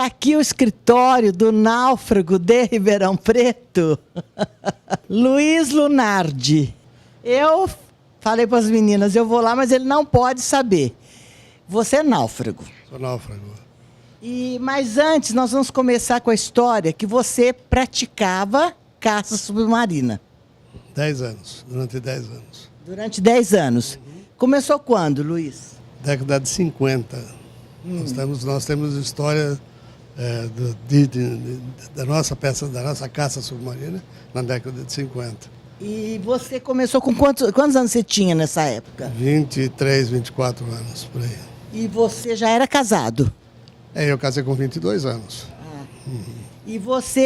aqui o escritório do náufrago de Ribeirão Preto, Luiz Lunardi. Eu falei para as meninas, eu vou lá, mas ele não pode saber. Você é náufrago. Sou náufrago. Mas antes, nós vamos começar com a história que você praticava caça submarina. 10 anos, durante 10 anos. Durante 10 anos. Começou quando, Luiz? Década de 50. Nós temos história da nossa caça submarina na década de 50. E você começou com quantos anos você tinha nessa época? 23, 24 anos, por aí. E você já era casado? Eu casei com 22 anos. E você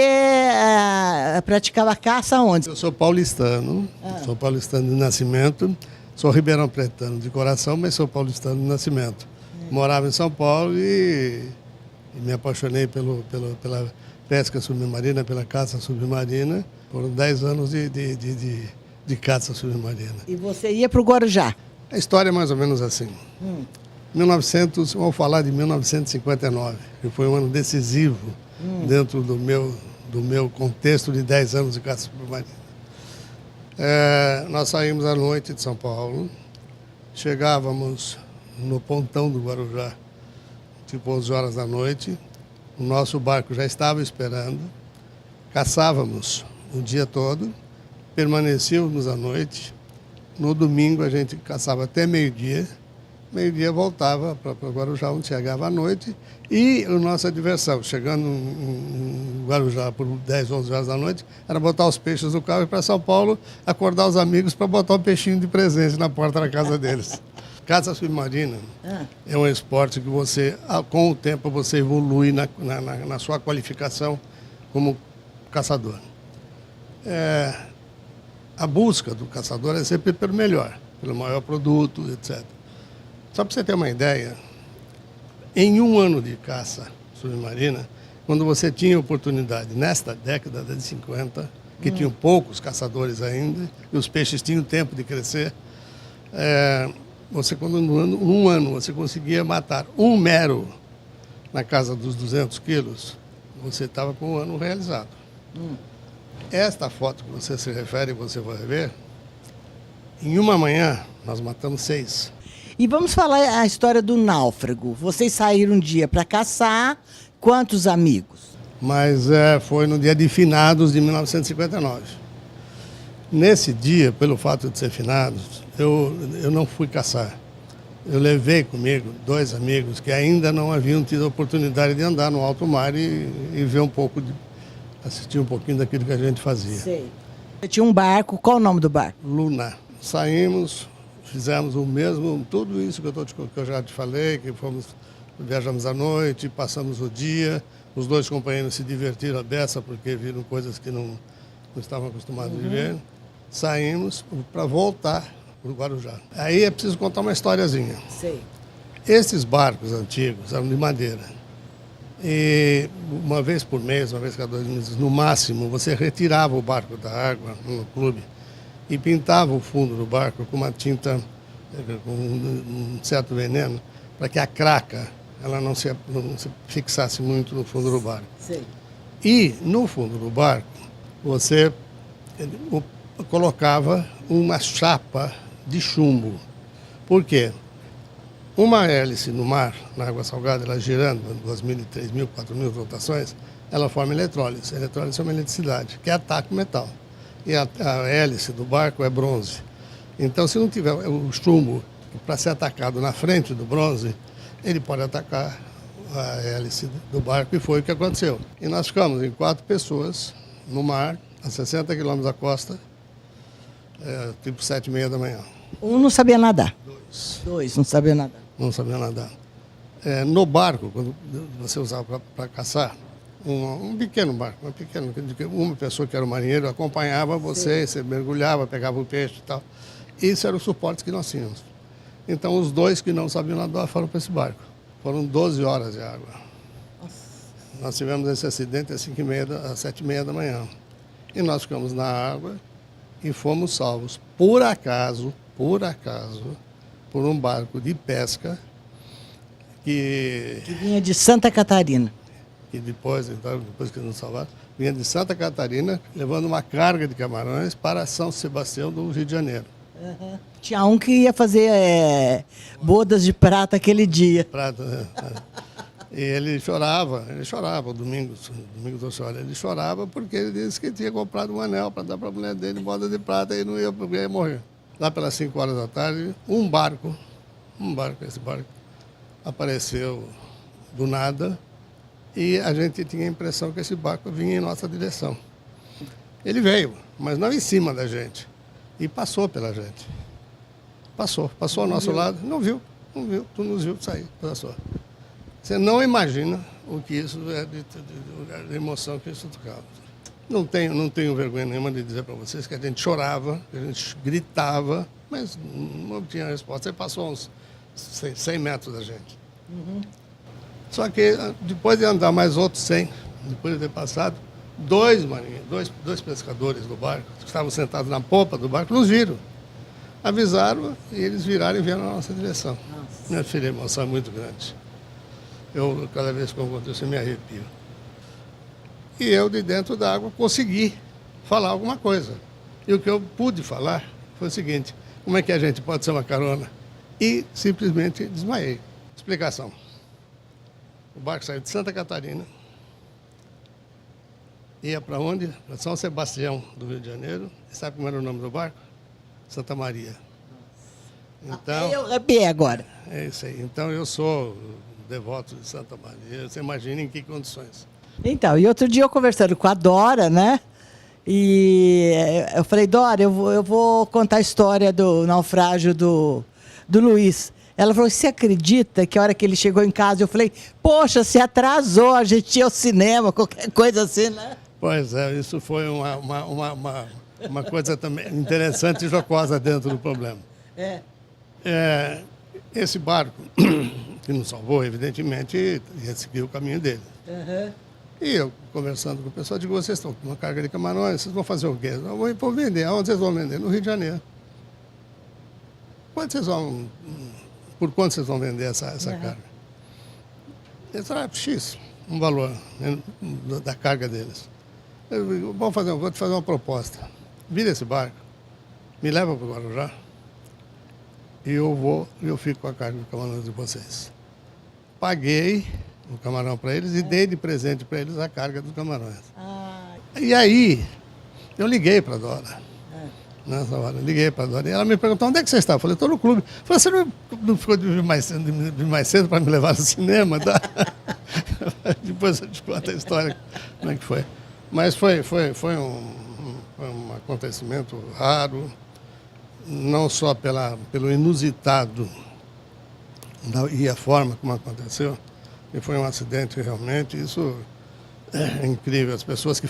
praticava caça onde? Eu sou paulistano, sou paulistano de nascimento, sou ribeirão-pretano de coração, mas sou paulistano de nascimento. Morava em São Paulo e me apaixonei pela pesca submarina, pela caça submarina. Foram 10 anos de caça submarina. E você ia para o Guarujá? A história é mais ou menos assim. Vamos falar de 1959, que foi um ano decisivo dentro do meu contexto de 10 anos de caça submarina. Nós saímos à noite de São Paulo, chegávamos no pontão do Guarujá, tipo 11 horas da noite, o nosso barco já estava esperando, caçávamos o dia todo, permanecíamos à noite, no domingo a gente caçava até meio-dia voltava para o Guarujá, onde chegava à noite, e a nossa diversão, chegando no Guarujá por 10, 11 horas da noite, era botar os peixes no carro e ir para São Paulo, acordar os amigos para botar um peixinho de presente na porta da casa deles. Caça submarina é um esporte que você, com o tempo, você evolui na sua qualificação como caçador. A busca do caçador é sempre pelo melhor, pelo maior produto, etc. Só para você ter uma ideia, em um ano de caça submarina, quando você tinha oportunidade, nesta década de 50, que tinham poucos caçadores ainda, e os peixes tinham tempo de crescer, quando num ano você conseguia matar um mero na casa dos 200 quilos, você estava com o ano realizado. Esta foto que você se refere, você vai ver, em uma manhã nós matamos 6. E vamos falar a história do náufrago. Vocês saíram um dia para caçar, quantos amigos? Mas foi no dia de finados de 1959. Nesse dia, pelo fato de ser finados, eu não fui caçar. Eu levei comigo 2 amigos que ainda não haviam tido a oportunidade de andar no alto mar e ver assistir um pouquinho daquilo que a gente fazia. Sei. Você tinha um barco, qual o nome do barco? Luna. Saímos, fizemos o mesmo, tudo isso que eu já te falei, que viajamos à noite, passamos o dia, os 2 companheiros se divertiram a beça porque viram coisas que não estavam acostumados a ver. Saímos para voltar para o Guarujá. Aí é preciso contar uma historiazinha. Sei. Esses barcos antigos eram de madeira. E uma vez por mês, uma vez cada 2 meses, no máximo, você retirava o barco da água no clube e pintava o fundo do barco com uma tinta, com um certo veneno, para que a craca ela não se fixasse muito no fundo do barco. Sei. E no fundo do barco, você colocava uma chapa de chumbo. Por quê? Uma hélice no mar, na água salgada, ela girando 2.000, 3.000, 4.000 rotações, ela forma eletrólise. A eletrólise é uma eletricidade que ataca o metal. E a hélice do barco é bronze. Então, se não tiver o chumbo para ser atacado na frente do bronze, ele pode atacar a hélice do barco, e foi o que aconteceu. E nós ficamos em 4 pessoas no mar, a 60 quilômetros da costa, tipo 7h30 da manhã. Um não sabia nadar. 2 não sabia nadar. não sabiam nadar. No barco, quando você usava para caçar, um pequeno barco, uma pessoa que era o marinheiro acompanhava você, você mergulhava, pegava o peixe e tal. Isso era o suporte que nós tínhamos. Então, os 2 que não sabiam nadar foram para esse barco. Foram 12 horas de água. Nossa. Nós tivemos esse acidente às 7h30 da manhã. E nós ficamos na água e fomos salvos, por acaso, por um barco de pesca que vinha de Santa Catarina. que depois que nos salvaram, vinha de Santa Catarina, levando uma carga de camarões para São Sebastião do Rio de Janeiro. Uhum. Tinha um que ia fazer bodas de prata aquele dia. Prata, E ele chorava, domingo do choro, ele chorava porque ele disse que tinha comprado um anel para dar para a mulher dele, boda de prata, e não ia, porque ia morrer. Lá pelas 5 horas da tarde, esse barco, apareceu do nada, e a gente tinha a impressão que esse barco vinha em nossa direção. Ele veio, mas não em cima da gente, e passou pela gente. Passou ao nosso lado, não viu, tu nos viu sair, passou. Você não imagina o que isso é de emoção que isso tocava. Não tenho vergonha nenhuma de dizer para vocês que a gente chorava, que a gente gritava, mas não tinha resposta. Ele passou uns 100 metros da gente. Uhum. Só que depois de andar mais outros 100, depois de ter passado, dois pescadores do barco, que estavam sentados na popa do barco, nos viram. Avisaram e eles viraram e vieram na nossa direção. Nossa. Minha filha, a emoção é muito grande. Eu, cada vez que eu conto isso, eu me arrepio. E eu, de dentro da água, consegui falar alguma coisa. E o que eu pude falar foi o seguinte: como é que a gente pode ser uma carona? E simplesmente desmaiei. Explicação. O barco saiu de Santa Catarina, ia para onde? Para São Sebastião do Rio de Janeiro. E sabe como era o nome do barco? Santa Maria. Então, eu arrepiei agora. É isso aí. Então eu sou devoto de Santa Maria. Você imagina em que condições. Então, e outro dia eu conversando com a Dora, né? E eu falei, Dora, eu vou contar a história do naufrágio do Luiz. Ela falou, você acredita que a hora que ele chegou em casa, eu falei, poxa, se atrasou, a gente ia ao cinema, qualquer coisa assim, né? Pois é, isso foi uma coisa também interessante e jocosa dentro do problema. Esse barco que nos salvou, evidentemente, ia seguir o caminho dele. Uhum. E eu, conversando com o pessoal, digo, vocês estão com uma carga de camarões, vocês vão fazer o quê? Eu vou vender. Aonde vocês vão vender? No Rio de Janeiro. Por quanto vocês vão vender essa carga? Eles falaram, X, um valor, né, da carga deles. Eu vou te fazer uma proposta. Vira esse barco, me leva para o Guarujá, e eu fico com a carga de camarões de vocês. Paguei o camarão para eles e dei de presente para eles a carga dos camarões. E aí, eu liguei para a Dora. Nessa hora, liguei para a Dora e ela me perguntou, onde é que você está? Eu falei, estou no clube. Eu falei, você não ficou de vir mais cedo para me levar no cinema? Tá? Depois eu te conto a história, como é que foi. Mas foi um acontecimento raro, não só pelo inusitado e a forma como aconteceu, e foi um acidente realmente, isso é incrível. As pessoas que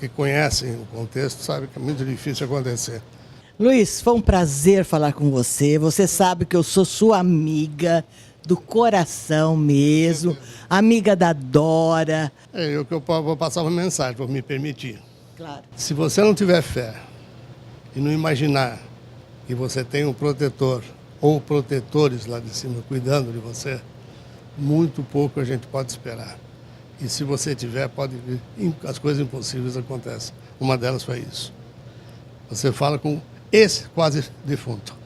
conhecem o contexto sabem que é muito difícil acontecer. Luiz, foi um prazer falar com você. Você sabe que eu sou sua amiga do coração mesmo, amiga da Dora. Eu vou passar uma mensagem, vou me permitir. Claro. Se você não tiver fé e não imaginar que você tem um protetor ou protetores lá de cima cuidando de você, muito pouco a gente pode esperar. E se você tiver, as coisas impossíveis acontecem. Uma delas foi isso. Você fala com esse quase defunto.